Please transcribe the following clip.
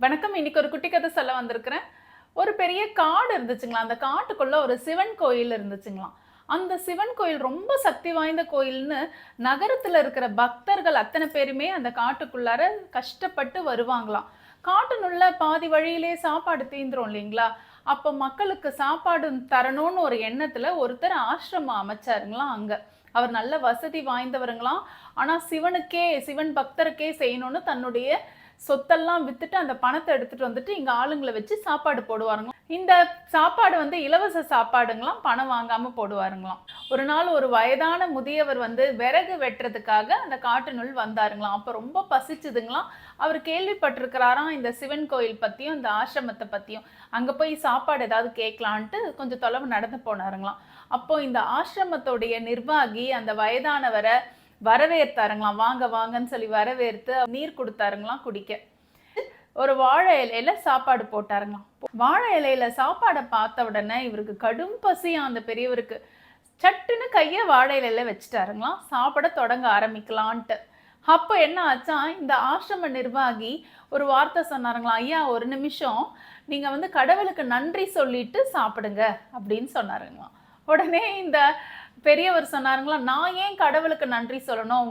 வணக்கம். இன்னைக்கு ஒரு குட்டி கதை சொல்ல வந்திருக்கிறேன். ஒரு பெரிய காடு இருந்துச்சுங்களாம். அந்த காட்டுக்குள்ள ஒரு சிவன் கோயில் இருந்துச்சுங்களாம். அந்த சிவன் கோயில் ரொம்ப சக்தி வாய்ந்த கோயில்னு நகரத்துல இருக்கிற பக்தர்கள் அத்தனை பேருமே அந்த காட்டுக்குள்ளார கஷ்டப்பட்டு வருவாங்களாம். காட்டுனுள்ள பாதி வழியிலே சாப்பாடு தீந்துரும் இல்லைங்களா? அப்ப மக்களுக்கு சாப்பாடு தரணும்னு ஒரு எண்ணத்துல ஒருத்தர் ஆசிரமம் அமைச்சாருங்களாம் அங்க. அவர் நல்ல வசதி வாய்ந்தவருங்களாம். ஆனா சிவன் பக்தருக்கே செய்யணும்னு தன்னுடைய சொத்தெல்லாம் வித்துட்டு அந்த பணத்தை எடுத்துட்டு வந்துட்டு இங்க ஆளுங்களை வச்சு சாப்பாடு போடுவாருங்களாம். இந்த சாப்பாடு வந்து இலவச சாப்பாடுங்களாம், பணம் வாங்காம போடுவாருங்களாம். ஒரு நாள் ஒரு வயதான முதியவர் வந்து விறகு வெட்டுறதுக்காக அந்த காட்டினுள் வந்தாருங்களாம். அப்ப ரொம்ப பசிச்சுதுங்களாம். அவர் கேள்விப்பட்டிருக்கிறாராம் இந்த சிவன் கோயில் பத்தியும் இந்த ஆசிரமத்தை பத்தியும். அங்க போய் சாப்பாடு ஏதாவது கேட்கலான்ட்டு கொஞ்சம் தொலைவு நடந்து போனாருங்களாம். அப்போ இந்த ஆசிரமத்தோடைய நிர்வாகி அந்த வயதானவரை வரவேற்றாருங்களாம். வாங்க வாங்கன்னு சொல்லி வரவேற்று நீர் கொடுத்தாருங்களாம் குடிக்க. ஒரு வாழை இலையில சாப்பாடு போட்டாருங்களாம். வாழை இலையில சாப்பாடை பார்த்த உடனே இவருக்கு கடும் பசியா அந்த பெரியவருக்கு. சட்டுன்னு கையை வாழை இலையில வச்சுட்டாருங்களாம். சாப்பிட தொடங்க ஆரம்பிக்கலான்ட்டு. அப்போ என்ன ஆச்சா, இந்த ஆசிரம நிர்வாகி ஒரு வார்த்தை சொன்னாருங்களாம். ஐயா, ஒரு நிமிஷம், நீங்க வந்து கடவுளுக்கு நன்றி சொல்லிட்டு சாப்பிடுங்க அப்படின்னு சொன்னாருங்களாம். உடனே இந்த பெரியவர் சொன்னாருங்களா, நான் ஏன் கடவுளுக்கு நன்றி சொல்லணும்?